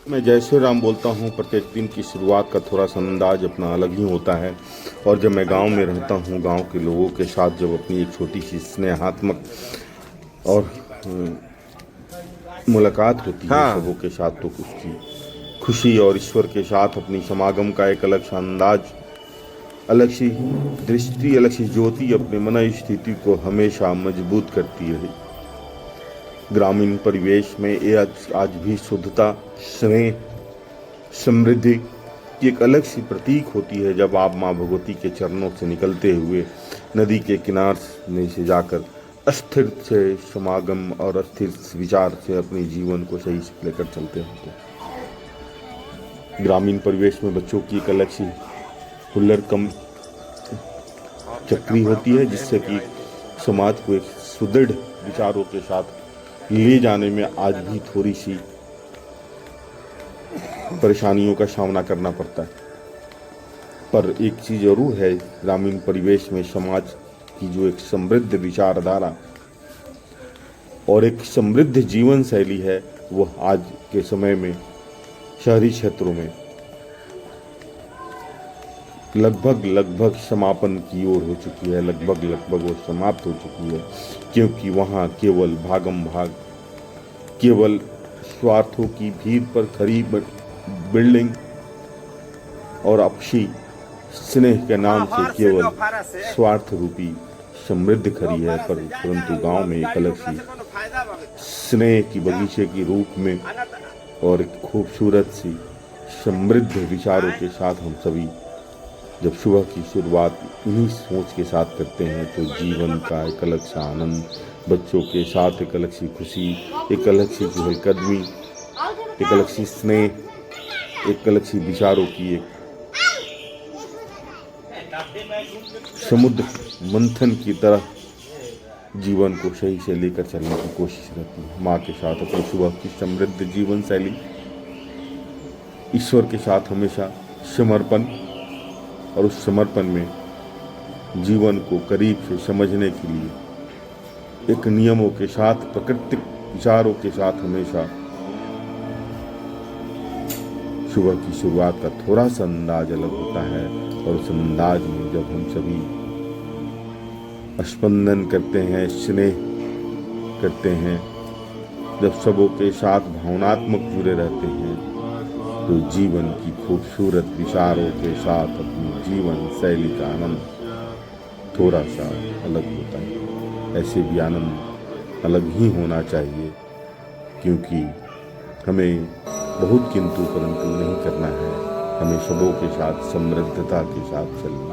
मैं जय श्री राम बोलता हूँ। प्रत्येक दिन की शुरुआत का थोड़ा सा अंदाज अपना अलग ही होता है। और जब मैं गांव में रहता हूँ, गांव के लोगों के साथ जब अपनी एक छोटी सी स्नेहात्मक और मुलाकात होती है हाँ। सबों के साथ, तो उसकी खुशी और ईश्वर के साथ अपनी समागम का एक अलग सा अंदाज, अलग सी दृष्टि, अलग सी ज्योति अपने मन स्थिति को हमेशा मजबूत करती रही। ग्रामीण परिवेश में ये आज भी शुद्धता, स्नेह, समृद्धि की एक अलग सी प्रतीक होती है। जब आप माँ भगवती के चरणों से निकलते हुए नदी के किनारे में से जाकर अस्थिर से समागम और अस्थिर विचार से अपने जीवन को सही से लेकर चलते हैं, तो ग्रामीण परिवेश में बच्चों की एक अलग सी हुल्लड़ कम चक्री होती है, जिससे कि समाज को एक सुदृढ़ विचारों के साथ ले जाने में आज भी थोड़ी सी परेशानियों का सामना करना पड़ता है। पर एक चीज़ जरूर है, ग्रामीण परिवेश में समाज की जो एक समृद्ध विचारधारा और एक समृद्ध जीवन शैली है, वह आज के समय में शहरी क्षेत्रों में लगभग समापन की ओर हो चुकी है। लगभग वो समाप्त हो चुकी है, क्योंकि वहाँ केवल भागम भाग, केवल स्वार्थों की भीड़ पर खड़ी बिल्डिंग और आपसी स्नेह के नाम से केवल स्वार्थ रूपी समृद्धि खड़ी है। परंतु गांव में एक अलग सी स्नेह की बगीचे की रूप में और एक खूबसूरत सी समृद्ध विचारों के साथ हम सभी जब सुबह की शुरुआत इन्हीं सोच के साथ करते हैं, तो जीवन का एक अलग सा आनंद, बच्चों के साथ एक अलग सी खुशी, एक अलग सी चहलकदमी, एक अलग सी स्नेह, एक अलग सी विचारों की एक समुद्र मंथन की तरह जीवन को सही से लेकर चलने की कोशिश रहती है। माँ के साथ अपनी सुबह की समृद्ध जीवन शैली, ईश्वर के साथ हमेशा समर्पण, और उस समर्पण में जीवन को करीब से समझने के लिए एक नियमों के साथ, प्राकृतिक विचारों के साथ हमेशा सुबह की शुरुआत का थोड़ा सा अंदाज अलग होता है। और उस अंदाज में जब हम सभी स्पंदन करते हैं, स्नेह करते हैं, जब सबों के साथ भावनात्मक जुड़े रहते हैं, तो जीवन की खूबसूरत विचारों के साथ अपनी जीवन शैली का आनंद थोड़ा सा अलग होता है। ऐसे भी आनंद अलग ही होना चाहिए, क्योंकि हमें बहुत किंतु परंतु नहीं करना है। हमें सबों के साथ समृद्धता के साथ चलना।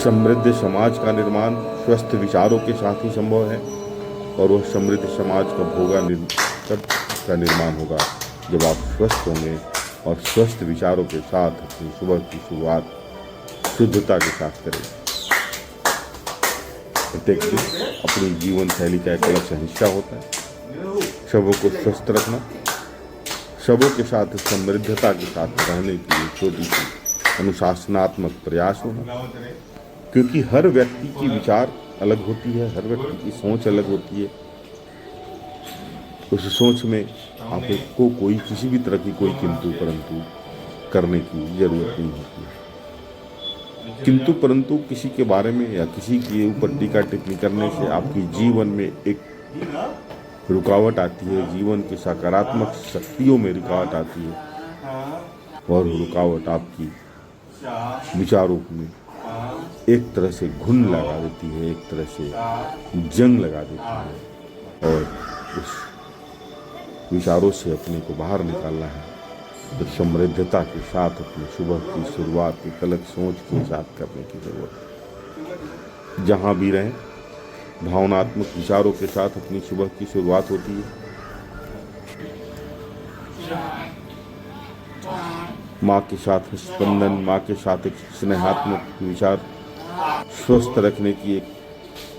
समृद्ध समाज का निर्माण स्वस्थ विचारों के साथ ही संभव है, और वह समृद्ध समाज कब का निर्माण होगा, जब आप स्वस्थ होंगे और स्वस्थ विचारों के साथ अपनी सुबह की शुरुआत शुद्धता के साथ करें। प्रत्येक दिन अपनी जीवन शैली का एक अलग सा हिस्सा होता है। सबों को स्वस्थ रखना, सबों के साथ समृद्धता के साथ रहने के लिए छोटी सी अनुशासनात्मक प्रयास होना, क्योंकि हर व्यक्ति की विचार अलग होती है, हर व्यक्ति की सोच अलग होती है। उस सोच में आपको कोई किसी भी तरह की कोई किंतु परंतु करने की जरूरत नहीं होती है। किंतु परंतु किसी के बारे में या किसी के ऊपर टीका टिप्पणी करने से आपकी जीवन में एक रुकावट आती है, जीवन की सकारात्मक शक्तियों में रुकावट आती है, और रुकावट आपकी विचारों में एक तरह से घुन लगा देती है, एक तरह से जंग लगा देती है। और उस विचारों से अपने को बाहर निकालना है, तो समृद्धता के साथ अपनी सुबह की शुरुआत एक अलग सोच के साथ करने की जरूरत है। जहाँ भी रहें, भावनात्मक विचारों के साथ अपनी सुबह की शुरुआत होती है। माँ के साथ स्पंदन, माँ के साथ एक स्नेहात्मक विचार, स्वस्थ रखने की एक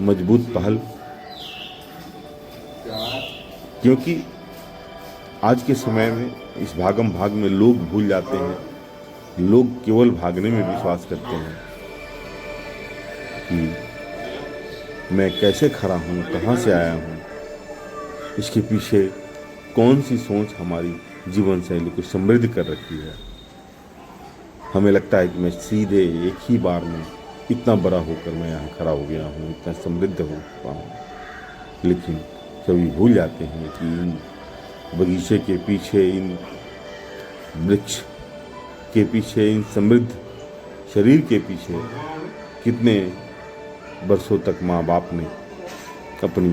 मजबूत पहल, क्योंकि आज के समय में इस भागम भाग में लोग भूल जाते हैं, लोग केवल भागने में विश्वास करते हैं कि मैं कैसे खड़ा हूँ, कहाँ से आया हूँ, इसके पीछे कौन सी सोच हमारी जीवन शैली को समृद्ध कर रखी है। हमें लगता है कि मैं सीधे एक ही बार में इतना बड़ा होकर मैं यहाँ खड़ा हो गया हूँ, इतना समृद्ध हो चुका हूँ, लेकिन कभी भूल जाते हैं कि इन बगीचे के पीछे, इन वृक्ष के पीछे, इन समृद्ध शरीर के पीछे कितने वर्षों तक माँ बाप ने अपनी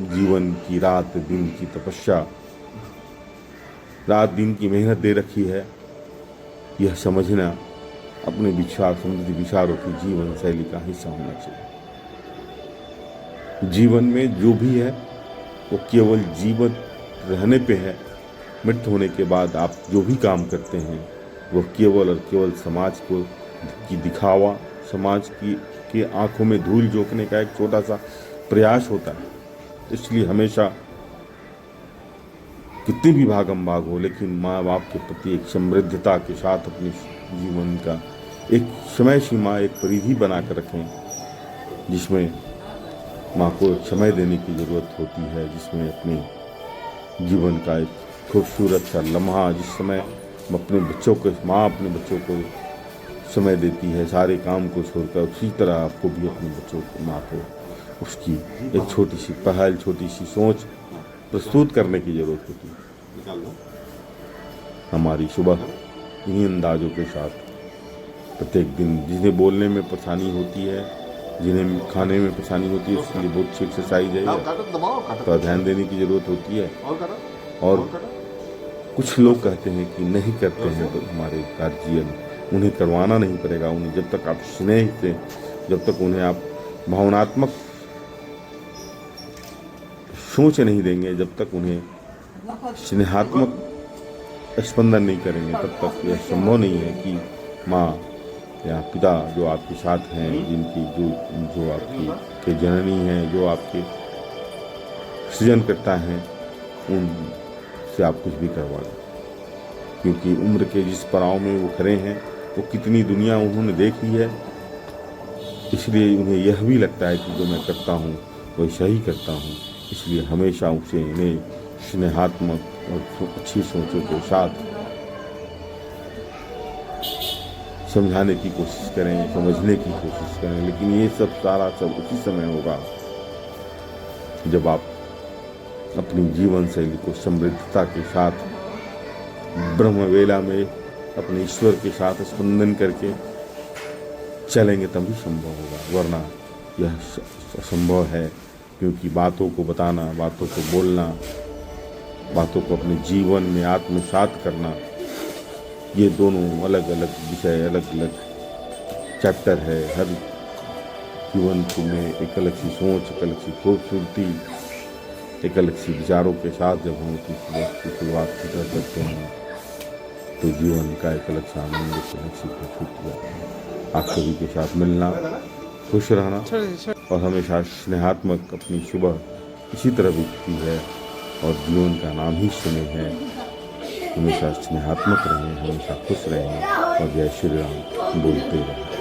जीवन की रात दिन की तपस्या, रात दिन की मेहनत दे रखी है। यह समझना अपने विचार, समृद्ध विचारों की जीवन शैली का हिस्सा होना चाहिए। जीवन में जो भी है वो केवल जीवन रहने पे है। मृत्यु होने के बाद आप जो भी काम करते हैं वो केवल और केवल समाज को की दिखावा, समाज की आंखों में धूल झोंकने का एक छोटा सा प्रयास होता है। इसलिए हमेशा कितनी भी भागम भाग हो, लेकिन माँ बाप के प्रति एक समृद्धता के साथ अपने जीवन का एक समय सीमा, एक परिधि बना कर रखें, जिसमें माँ को एक समय देने की ज़रूरत होती है, जिसमें अपने जीवन का एक खूबसूरत सा लम्हा, जिस समय अपने बच्चों को, माँ अपने बच्चों को समय देती है सारे काम को छोड़कर, उसी तरह आपको भी अपने बच्चों को, माँ को उसकी एक छोटी सी पहल, छोटी सी सोच प्रस्तुत करने की ज़रूरत होती है। हमारी सुबह इन्हीं अंदाज़ों के साथ प्रत्येक दिन, जिन्हें बोलने में परेशानी होती है, जिन्हें खाने में परेशानी होती है, उसके लिए बहुत अच्छी एक्सरसाइज है, तो ध्यान देने की ज़रूरत होती है। और कुछ लोग कहते हैं कि नहीं करते हैं तो हमारे गार्जियन, उन्हें करवाना नहीं पड़ेगा। उन्हें जब तक आप स्नेह से, जब तक उन्हें आप भावनात्मक सोच नहीं देंगे, जब तक उन्हें स्नेहात्मक स्पंदन नहीं करेंगे, तब तक यह संभव नहीं है कि माँ या पिता जो आपके साथ हैं, जिनकी जो आपकी के जननी हैं, जो आपके सृजन करता है, उनसे आप कुछ भी करवा दें। क्योंकि उम्र के जिस पड़ाव में वो खड़े हैं, वो कितनी दुनिया उन्होंने देखी है, इसलिए उन्हें यह भी लगता है कि जो मैं करता हूँ वही सही करता हूँ। इसलिए हमेशा उसे इन्हें स्नेहात्मक और अच्छी सोचों के साथ समझाने की कोशिश करें, समझने की कोशिश करें। लेकिन ये सब सारा सब उसी समय होगा जब आप अपनी जीवन शैली को समृद्धता के साथ ब्रह्मवेला में अपने ईश्वर के साथ स्पंदन करके चलेंगे, तभी संभव होगा। वरना यह असंभव है, क्योंकि बातों को बताना, बातों को बोलना, बातों को अपने जीवन में आत्मसात करना, ये दोनों अलग अलग विषय, अलग अलग चैप्टर है। हर जीवन में एक अलग सी सोच, एक अलग सी खूबसूरती, एक अलग सी विचारों के साथ जब हम उसकी शुरुआत करते हैं तो जीवन का एक अलग सा आनंद, एक अलग सी खूबसूरती। आप सभी के साथ मिलना, खुश रहना और हमेशा स्नेहात्मक अपनी सुबह इसी तरह बीतती है और जीवन का नाम ही स्नेह है। हमेशा स्नेहात्मक रहें, हमेशा खुश रहें और जय श्री राम बोलते रहें।